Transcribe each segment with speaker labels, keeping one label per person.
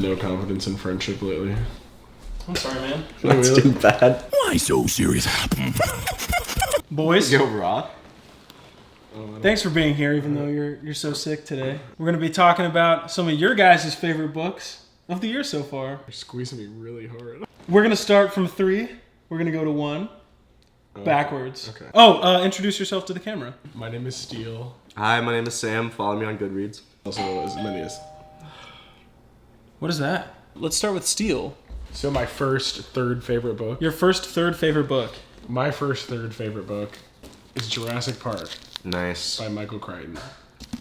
Speaker 1: no confidence in friendship lately.
Speaker 2: I'm sorry, man.
Speaker 3: That's too bad.
Speaker 4: Why so serious?
Speaker 2: Boys,
Speaker 3: Yo, Raw.
Speaker 2: thanks for being here, even though you're so sick today. We're going to be talking about some of your guys' favorite books of the year so far.
Speaker 1: You're squeezing me really hard.
Speaker 2: We're going to start from 3. We're going to go to 1. Backwards.
Speaker 1: Okay.
Speaker 2: Oh, introduce yourself to the camera.
Speaker 1: My name is Steele.
Speaker 3: Hi, my name is Sam. Follow me on Goodreads.
Speaker 1: Also, as many as.
Speaker 2: What is that? Let's start with Steele.
Speaker 1: So my third favorite book.
Speaker 2: Your third favorite book.
Speaker 1: My third favorite book is Jurassic Park
Speaker 3: Nice.
Speaker 1: by Michael Crichton.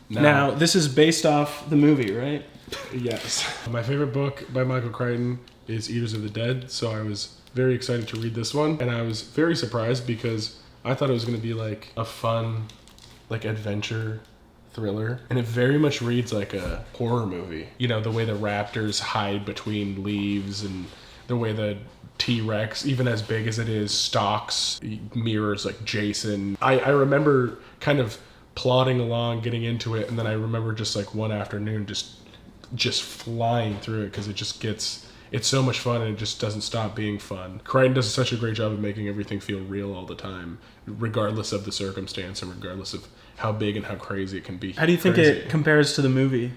Speaker 2: Now, this is based off the movie, right?
Speaker 1: Yes. My favorite book by Michael Crichton is Eaters of the Dead, so I was very excited to read this one, and I was very surprised because I thought it was going to be like a fun, like adventure thriller, and it very much reads like a horror movie. You know, the way the raptors hide between leaves and the way the T-Rex, even as big as it is, stalks, mirrors like Jason. I remember kind of plodding along, getting into it, and then I remember just like one afternoon just flying through it because it's so much fun and it just doesn't stop being fun. Crichton does such a great job of making everything feel real all the time, regardless of the circumstance and regardless of how big and how crazy it can be.
Speaker 2: How do you think it compares to the movie?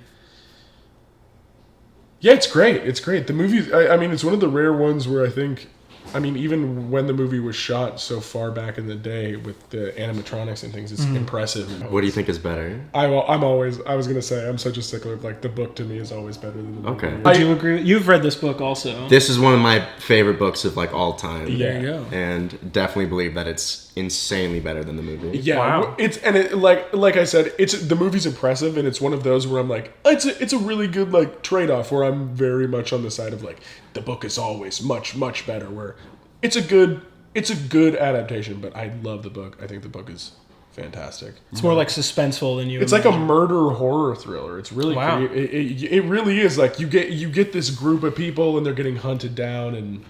Speaker 1: Yeah, it's great. It's great. The movie, I mean, it's one of the rare ones where I think, I mean, even when the movie was shot so far back in the day with the animatronics and things, it's impressive.
Speaker 3: What do you think is better?
Speaker 1: I was going to say, I'm such a stickler. Like, the book to me is always better than the movie.
Speaker 3: Okay.
Speaker 2: Would you agree? You've read this book also.
Speaker 3: This is one of my favorite books of like all time.
Speaker 1: Yeah.
Speaker 2: There you go.
Speaker 3: And definitely believe that it's insanely better than the movie.
Speaker 1: Yeah,
Speaker 2: Wow.
Speaker 1: like I said, the movie's impressive, and it's one of those where I'm like, it's a really good like trade off. Where I'm very much on the side of like the book is always much better. Where it's a good adaptation, but I love the book. I think the book is fantastic.
Speaker 2: It's more like suspenseful than you.
Speaker 1: It's like a murder horror thriller. It's really
Speaker 2: Wow.
Speaker 1: it really is. Like you get this group of people and they're getting hunted down and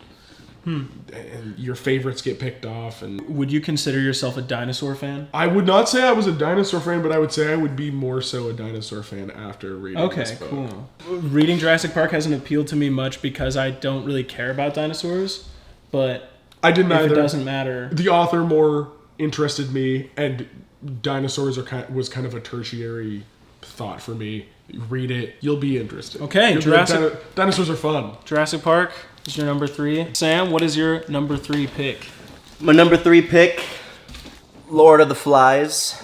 Speaker 1: your favorites get picked off. And
Speaker 2: Would you consider yourself a dinosaur fan?
Speaker 1: I would not say I was a dinosaur fan, but I would say I would be more so a dinosaur fan after reading this book.
Speaker 2: Cool. Reading Jurassic Park hasn't appealed to me much because I don't really care about dinosaurs, but
Speaker 1: I didn't
Speaker 2: if
Speaker 1: either.
Speaker 2: it doesn't matter.
Speaker 1: The author more interested me, and dinosaurs was kind of a tertiary thought for me. Read it, you'll be interested.
Speaker 2: Okay,
Speaker 1: dinosaurs are fun.
Speaker 2: Jurassic Park is your number 3. Sam, what is your number 3 pick?
Speaker 3: My number 3 pick, Lord of the Flies.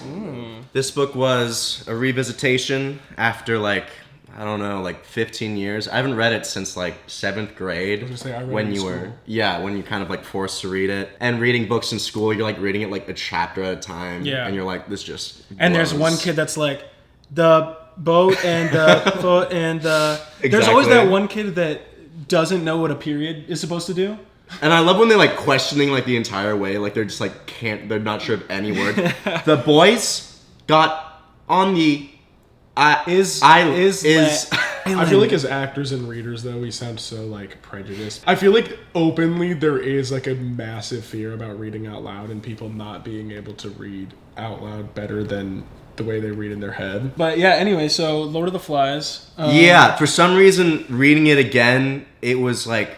Speaker 3: This book was a revisitation after like, I don't know, like 15 years. I haven't read it since like 7th grade.
Speaker 1: I was gonna say, I read
Speaker 3: when
Speaker 1: it in
Speaker 3: you
Speaker 1: school.
Speaker 3: when you kind of like forced to read it. And reading books in school, you're like reading it like a chapter at a time.
Speaker 2: Yeah.
Speaker 3: And you're like, this just
Speaker 2: And there's
Speaker 3: blows.
Speaker 2: one kid that's like, the boat and the foot and the... There's always
Speaker 3: Exactly.
Speaker 2: that one kid that doesn't know what a period is supposed to do.
Speaker 3: And I love when they're like questioning like the entire way, like they're just like they're not sure of any word. The boys got on the
Speaker 2: I
Speaker 1: I feel like as actors and readers, though, we sound so like prejudiced. I feel like openly there is like a massive fear about reading out loud and people not being able to read out loud better than the way they read in their head.
Speaker 2: But yeah, anyway, so Lord of the Flies.
Speaker 3: Yeah, for some reason, reading it again, it was like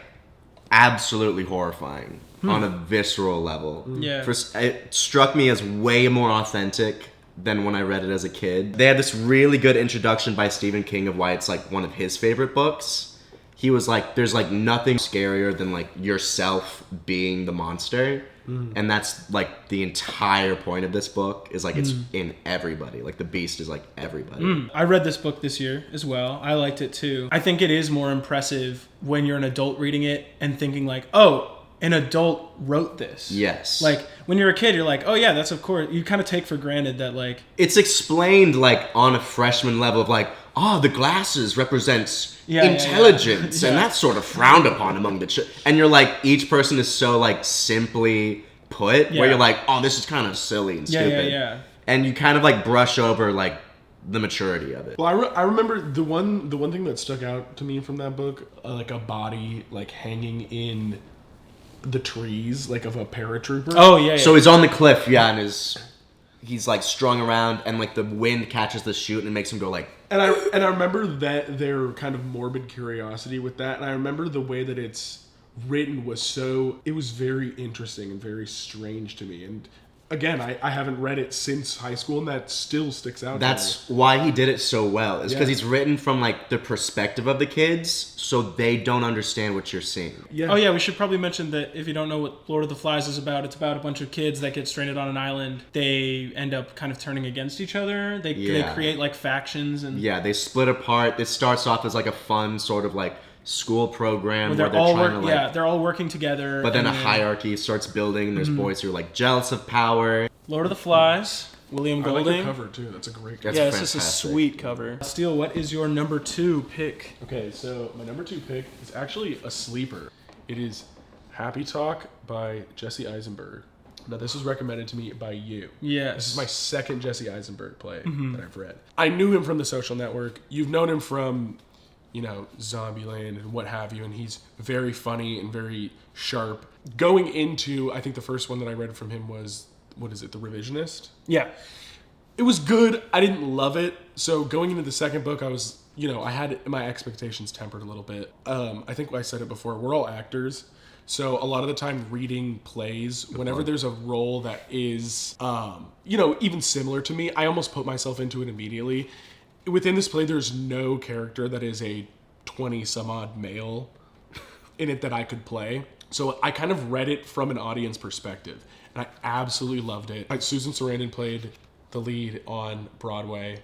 Speaker 3: absolutely horrifying on a visceral level.
Speaker 2: Yeah.
Speaker 3: It struck me as way more authentic than when I read it as a kid. They had this really good introduction by Stephen King of why it's like one of his favorite books. He was like, there's like nothing scarier than like yourself being the monster. And that's like the entire point of this book is like it's in everybody. Like the beast is like everybody.
Speaker 2: I read this book this year as well. I liked it too. I think it is more impressive when you're an adult reading it and thinking like, oh, an adult wrote this.
Speaker 3: Yes.
Speaker 2: Like when you're a kid, you're like, oh yeah, that's of course. You kind of take for granted that like...
Speaker 3: It's explained like on a freshman level of like, oh, the glasses represents intelligence,
Speaker 2: yeah.
Speaker 3: and that's sort of frowned upon among the and you're like, each person is so like simply put, where you're like, oh, this is kind of silly and stupid.
Speaker 2: Yeah.
Speaker 3: And you kind of like brush over like the maturity of it.
Speaker 1: Well, I remember the one thing that stuck out to me from that book, like a body like hanging in the trees, like of a paratrooper.
Speaker 2: Oh yeah.
Speaker 3: So he's on the cliff, and his he's like strung around and like the wind catches the chute and it makes him go like.
Speaker 1: And I remember that their kind of morbid curiosity with that, and I remember the way that it's written it was very interesting and very strange to me. And again, I haven't read it since high school, and that still sticks out.
Speaker 3: That's why he did it so well. Is because he's written from like the perspective of the kids, so they don't understand what you're seeing.
Speaker 2: Yeah. Oh yeah, we should probably mention that if you don't know what Lord of the Flies is about, it's about a bunch of kids that get stranded on an island. They end up kind of turning against each other. They create like factions and
Speaker 3: they split apart. It starts off as like a fun sort of like school program where they're
Speaker 2: all
Speaker 3: trying to
Speaker 2: they're all working together.
Speaker 3: But then a hierarchy starts building. And there's boys who are like jealous of power.
Speaker 2: Lord of the Flies, William Golding.
Speaker 1: I like the cover too. That's a great cover.
Speaker 2: This is a sweet cover. Steele, what is your number 2 pick?
Speaker 1: Okay, so my number 2 pick is actually a sleeper. It is Happy Talk by Jesse Eisenberg. Now, this was recommended to me by you.
Speaker 2: Yes.
Speaker 1: This is my second Jesse Eisenberg play that I've read. I knew him from The Social Network. You've known him from, Zombieland and what have you, and he's very funny and very sharp. Going into, I think the first one that I read from him was, The Revisionist?
Speaker 2: Yeah.
Speaker 1: It was good. I didn't love it. So going into the second book, I was, I had my expectations tempered a little bit. I think I said it before, we're all actors. So a lot of the time reading plays, whenever there's a role that is, even similar to me, I almost put myself into it immediately. Within this play, there's no character that is a 20-some-odd male in it that I could play. So I kind of read it from an audience perspective, and I absolutely loved it. Susan Sarandon played the lead on Broadway.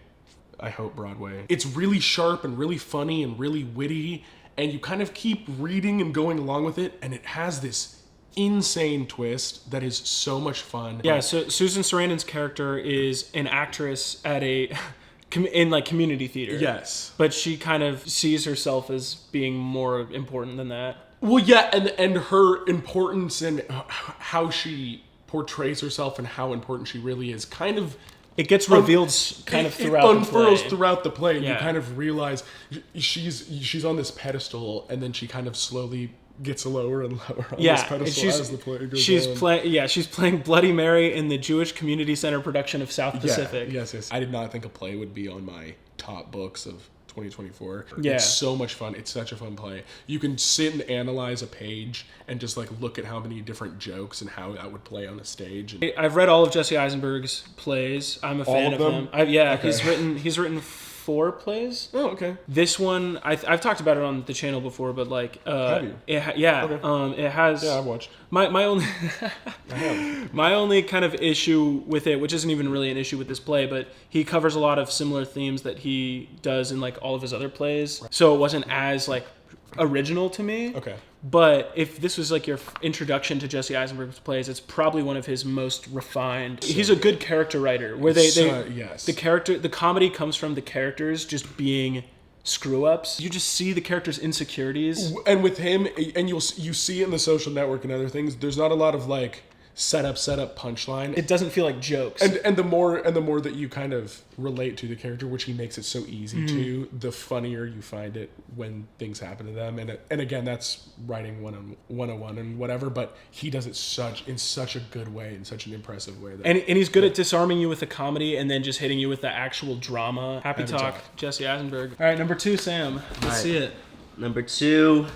Speaker 1: I hope Broadway. It's really sharp and really funny and really witty, and you kind of keep reading and going along with it, and it has this insane twist that is so much fun.
Speaker 2: Yeah, so Susan Sarandon's character is an actress at in like community theater.
Speaker 1: Yes.
Speaker 2: But she kind of sees herself as being more important than that.
Speaker 1: Well, yeah, and her importance and how she portrays herself and how important she really is kind of...
Speaker 2: It gets revealed kind of throughout the play. It unfurls
Speaker 1: throughout the play, and you kind of realize she's on this pedestal, and then she kind of slowly gets lower and lower on this pedestal as the play goes on.
Speaker 2: She's playing Bloody Mary in the Jewish Community Center production of South Pacific.
Speaker 1: Yes. I did not think a play would be on my top books of 2024.
Speaker 2: Yeah.
Speaker 1: It's so much fun. It's such a fun play. You can sit and analyze a page and just like look at how many different jokes and how that would play on a stage. And
Speaker 2: I've read all of Jesse Eisenberg's plays. I'm a fan of him. Okay. He's written 4 plays.
Speaker 1: Oh, okay.
Speaker 2: This one, I've talked about it on the channel before, but like,
Speaker 1: have you?
Speaker 2: It has.
Speaker 1: Yeah, I've watched.
Speaker 2: My only,
Speaker 1: I have.
Speaker 2: my only kind of issue with it, which isn't even really an issue with this play, but he covers a lot of similar themes that he does in like all of his other plays. Right. So it wasn't as like original to me.
Speaker 1: Okay.
Speaker 2: But if this was like your introduction to Jesse Eisenberg's plays, it's probably one of his most refined. He's a good character writer. Where the comedy comes from the characters just being screw ups. You just see the characters' insecurities.
Speaker 1: And with him, and you see it in The Social Network and other things, there's not a lot of like set up punchline.
Speaker 2: It doesn't feel like jokes.
Speaker 1: And the more that you kind of relate to the character, which he makes it so easy to, the funnier you find it when things happen to them. And again, that's writing 101 and whatever, but he does it in such a good way, in such an impressive way.
Speaker 2: And he's good at disarming you with the comedy and then just hitting you with the actual drama. Happy Talk, Jesse Eisenberg. All right, number 2, Sam. Let's see it.
Speaker 3: Number 2,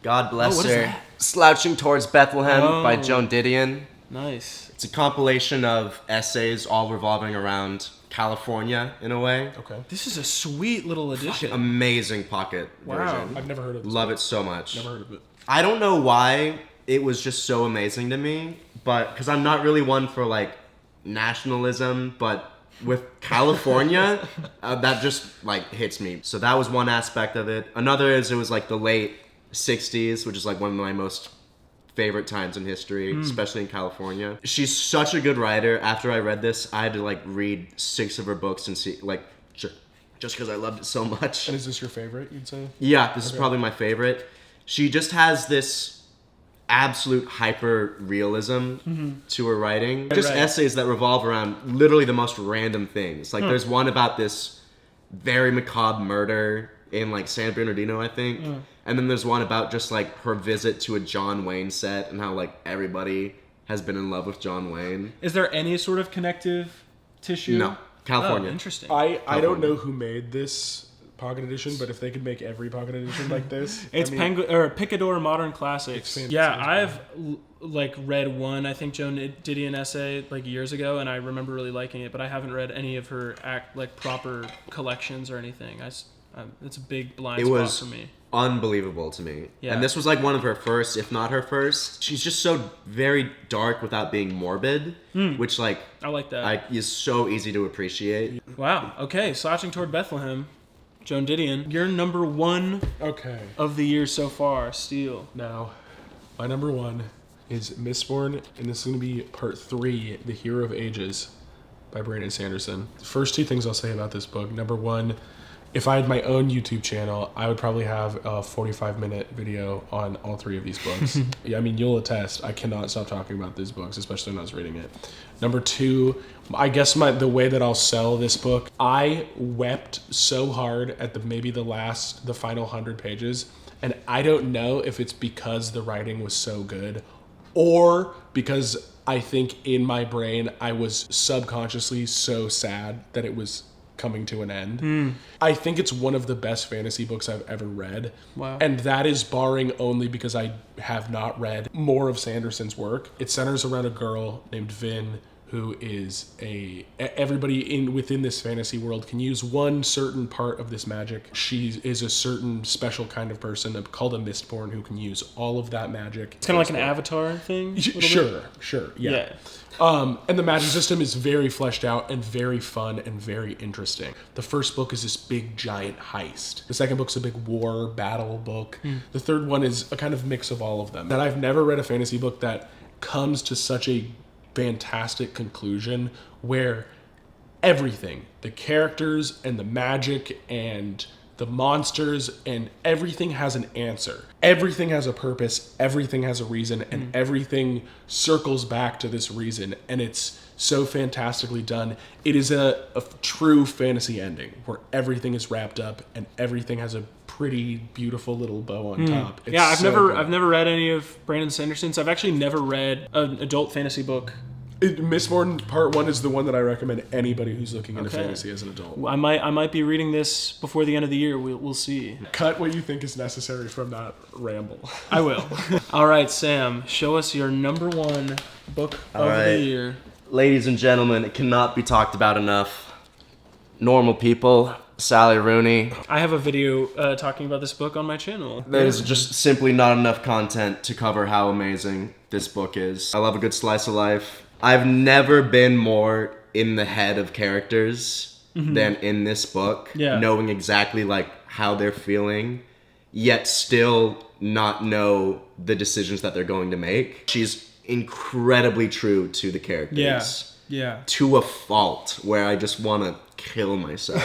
Speaker 3: God Bless Her. Slouching Towards Bethlehem by Joan Didion.
Speaker 2: Nice.
Speaker 3: It's a compilation of essays all revolving around California in a way.
Speaker 1: Okay.
Speaker 2: This is a sweet little edition.
Speaker 3: Amazing pocket version.
Speaker 1: I've never heard of this.
Speaker 3: Love it so much.
Speaker 1: Never heard of it.
Speaker 3: I don't know why it was just so amazing to me, but because I'm not really one for like nationalism, but with California, that just like hits me. So that was one aspect of it. Another is it was like the late 60s, which is like one of my most favorite times in history, especially in California. She's such a good writer. After I read this, I had to like read 6 of her books and see like just because I loved it so much.
Speaker 1: And is this your favorite, you'd say?
Speaker 3: Yeah, this is probably my favorite. She just has this absolute hyper realism to her writing. Just essays that revolve around literally the most random things. Like there's one about this very macabre murder in like San Bernardino, I think. And then there's one about just like her visit to a John Wayne set and how like everybody has been in love with John Wayne.
Speaker 2: Is there any sort of connective tissue?
Speaker 3: No, California.
Speaker 2: Oh, interesting.
Speaker 1: I don't know who made this pocket edition, but if they could make every pocket edition like this,
Speaker 2: it's Picador Modern Classics. Yeah, I've like read one, I think, Joan Didion essay like years ago, and I remember really liking it, but I haven't read any of her proper collections or anything. It's a big blind spot for me.
Speaker 3: Unbelievable to me.
Speaker 2: Yeah.
Speaker 3: And this was like one of her first, if not her first. She's just so very dark without being morbid, which like
Speaker 2: I like that.
Speaker 3: Is so easy to appreciate.
Speaker 2: Wow. Okay, Slouching Toward Bethlehem. Joan Didion, you're number one of the year so far, Steele.
Speaker 1: Now, my number one is Mistborn, and this is going to be part 3, The Hero of Ages by Brandon Sanderson. The first 2 things I'll say about this book. Number one, if I had my own YouTube channel, I would probably have a 45-minute video on all 3 of these books. Yeah, I mean, you'll attest, I cannot stop talking about these books, especially when I was reading it. Number 2, I guess the way that I'll sell this book, I wept so hard at the final 100 pages, and I don't know if it's because the writing was so good or because I think in my brain I was subconsciously so sad that it was coming to an end. I think it's one of the best fantasy books I've ever read. Wow. And that is barring only because I have not read more of Sanderson's work. It centers around a girl named Vin, who is everybody within this fantasy world can use one certain part of this magic. She is a certain special kind of person called a Mistborn who can use all of that magic.
Speaker 2: It's kind of like an Avatar thing?
Speaker 1: Sure, yeah. And the magic system is very fleshed out and very fun and very interesting. The first book is this big giant heist. The second book's a big war battle book. The third one is a kind of mix of all of them. And I've never read a fantasy book that comes to such a fantastic conclusion where everything, the characters and the magic and the monsters and everything has an answer. Everything has a purpose, everything has a reason, and everything circles back to this reason, and it's so fantastically done. It is a true fantasy ending where everything is wrapped up and everything has a pretty beautiful little bow on top. It's
Speaker 2: I've never read any of Brandon Sanderson's. I've actually never read an adult fantasy book.
Speaker 1: Mistborn Part 1 is the one that I recommend anybody who's looking into fantasy as an adult.
Speaker 2: I might be reading this before the end of the year. We'll see.
Speaker 1: Cut what you think is necessary from that ramble.
Speaker 2: I will. All right, Sam, show us your number one book of the year.
Speaker 3: Ladies and gentlemen, it cannot be talked about enough. Normal People, Sally Rooney.
Speaker 2: I have a video talking about this book on my channel.
Speaker 3: There's just simply not enough content to cover how amazing this book is. I love a good slice of life. I've never been more in the head of characters than in this book, knowing exactly like how they're feeling, yet still not know the decisions that they're going to make. She's incredibly true to the characters.
Speaker 2: Yeah.
Speaker 3: To a fault where I just want to kill myself.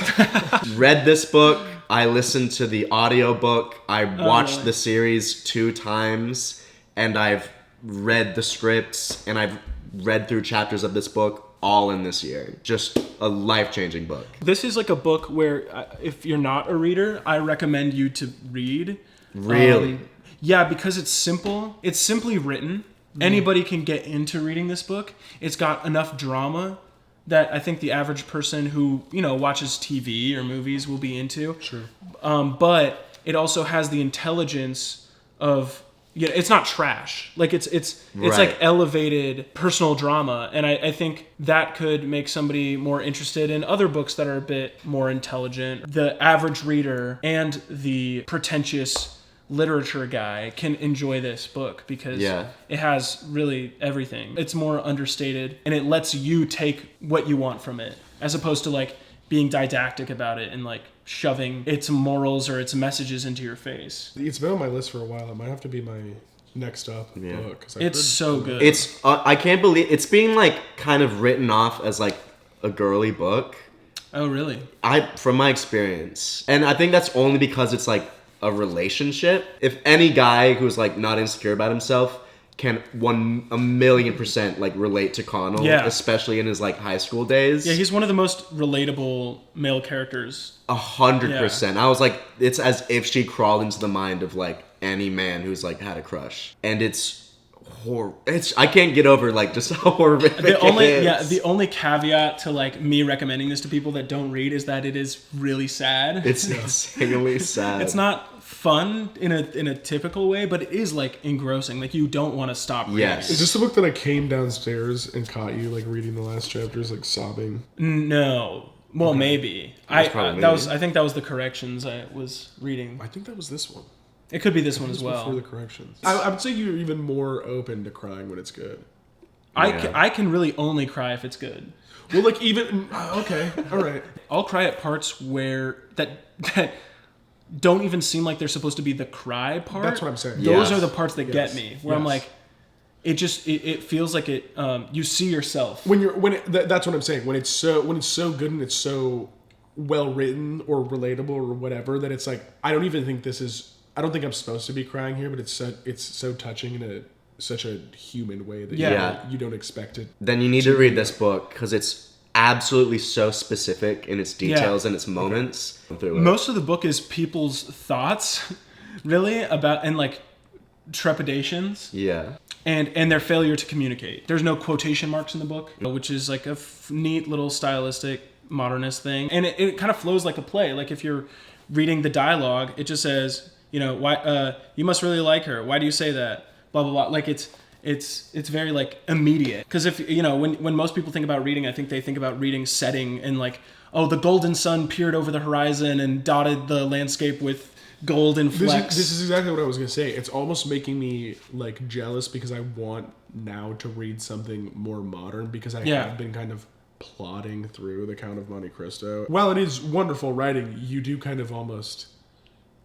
Speaker 3: Read this book. I listened to the audiobook. I watched the series 2 times, and I've read the scripts, and I've read through chapters of this book all in this year. Just a life-changing book.
Speaker 2: This is like a book where if you're not a reader, I recommend you to read.
Speaker 3: Really?
Speaker 2: Yeah, because it's simple. It's simply written. Anybody can get into reading this book. It's got enough drama that I think the average person who, watches TV or movies will be into.
Speaker 1: Sure.
Speaker 2: But it also has the intelligence of... Yeah, it's not trash. Like it's like elevated personal drama, and I think that could make somebody more interested in other books that are a bit more intelligent. The average reader and the pretentious literature guy can enjoy this book because it has really everything. It's more understated, and it lets you take what you want from it, as opposed to like being didactic about it and like shoving its morals or its messages into your face.
Speaker 1: It's been on my list for a while. It might have to be my next up book.
Speaker 2: It's so good.
Speaker 3: It's I can't believe it's being like kind of written off as like a girly book.
Speaker 2: Oh, really?
Speaker 3: From my experience, and I think that's only because it's like a relationship. If any guy who's like not insecure about himself can 1,000,000% like relate to Connell, especially in his like high school days.
Speaker 2: Yeah, he's one of the most relatable male characters.
Speaker 3: 100%. I was like, it's as if she crawled into the mind of like any man who's like had a crush, and it's I can't get over like just how horrific
Speaker 2: the only
Speaker 3: it is.
Speaker 2: Yeah, the only caveat to like me recommending this to people that don't read is that it is really sad.
Speaker 3: It's insanely sad.
Speaker 2: It's not fun in a typical way, but it is like engrossing. Like you don't want to stop reading.
Speaker 3: Yes.
Speaker 1: Is this the book that I came downstairs and caught you like reading the last chapters, like sobbing?
Speaker 2: No. Well, maybe. I think that was the corrections I was reading.
Speaker 1: I think that was this one.
Speaker 2: It could be this one as well.
Speaker 1: Before the corrections. I would say you're even more open to crying when it's good.
Speaker 2: I can really only cry if it's good.
Speaker 1: Well, like even okay, all right.
Speaker 2: I'll cry at parts where that don't even seem like they're supposed to be the cry part.
Speaker 1: That's what I'm saying.
Speaker 2: Those are the parts that get me. Where I'm
Speaker 1: Yes.
Speaker 2: like, it feels like it. You see yourself
Speaker 1: That's what I'm saying. When it's so good and it's so well written or relatable or whatever that it's like I don't think I'm supposed to be crying here, but it's so touching in such a human way that you don't expect it.
Speaker 3: Then you need to read this book because it's absolutely so specific in its details and its moments.
Speaker 2: Most of the book is people's thoughts, really, about and like trepidations.
Speaker 3: Yeah.
Speaker 2: And their failure to communicate. There's no quotation marks in the book, which is like a neat little stylistic modernist thing. And it kind of flows like a play. Like if you're reading the dialogue, it just says, why you must really like her. Why do you say that? Blah blah blah. Like it's very like immediate. Because if when most people think about reading, I think they think about reading setting and like, oh, the golden sun peered over the horizon and dotted the landscape with golden flecks.
Speaker 1: This is exactly what I was gonna say. It's almost making me like jealous because I want now to read something more modern because I have been kind of plodding through The Count of Monte Cristo. While it is wonderful writing, you do kind of almost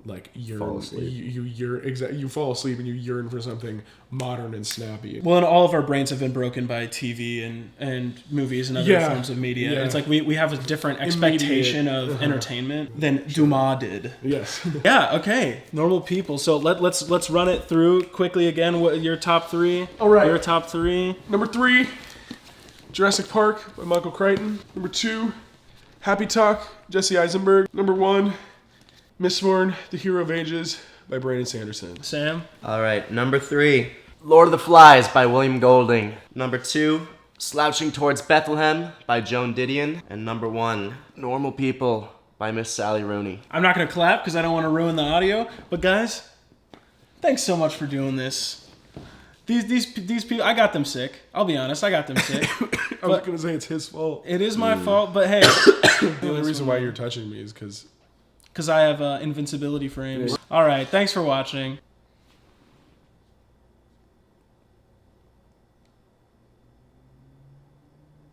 Speaker 1: like yearn.
Speaker 3: Fall asleep.
Speaker 1: You fall asleep and you yearn for something modern and snappy.
Speaker 2: Well, and all of our brains have been broken by TV and movies and other forms of media.
Speaker 1: Yeah.
Speaker 2: It's like we have a different expectation of entertainment than Dumas did.
Speaker 1: Yes.
Speaker 2: Yeah. Okay. Normal people. So let's run it through quickly again. What your top three?
Speaker 1: All right.
Speaker 2: Your top three.
Speaker 1: Number 3, Jurassic Park by Michael Crichton. Number 2, Happy Talk, Jesse Eisenberg. Number 1, Mistborn, The Hero of Ages by Brandon Sanderson.
Speaker 2: Sam.
Speaker 3: All right. Number 3, Lord of the Flies by William Golding. Number 2, Slouching Towards Bethlehem by Joan Didion. And number 1, Normal People by Miss Sally Rooney.
Speaker 2: I'm not gonna clap because I don't want to ruin the audio. But guys, thanks so much for doing this. These people, I got them sick. I'll be honest, I got them sick.
Speaker 1: I was going to say it's his fault.
Speaker 2: It is my fault, but hey.
Speaker 1: The only reason why you're touching me is because
Speaker 2: I have invincibility frames. All right, thanks for watching.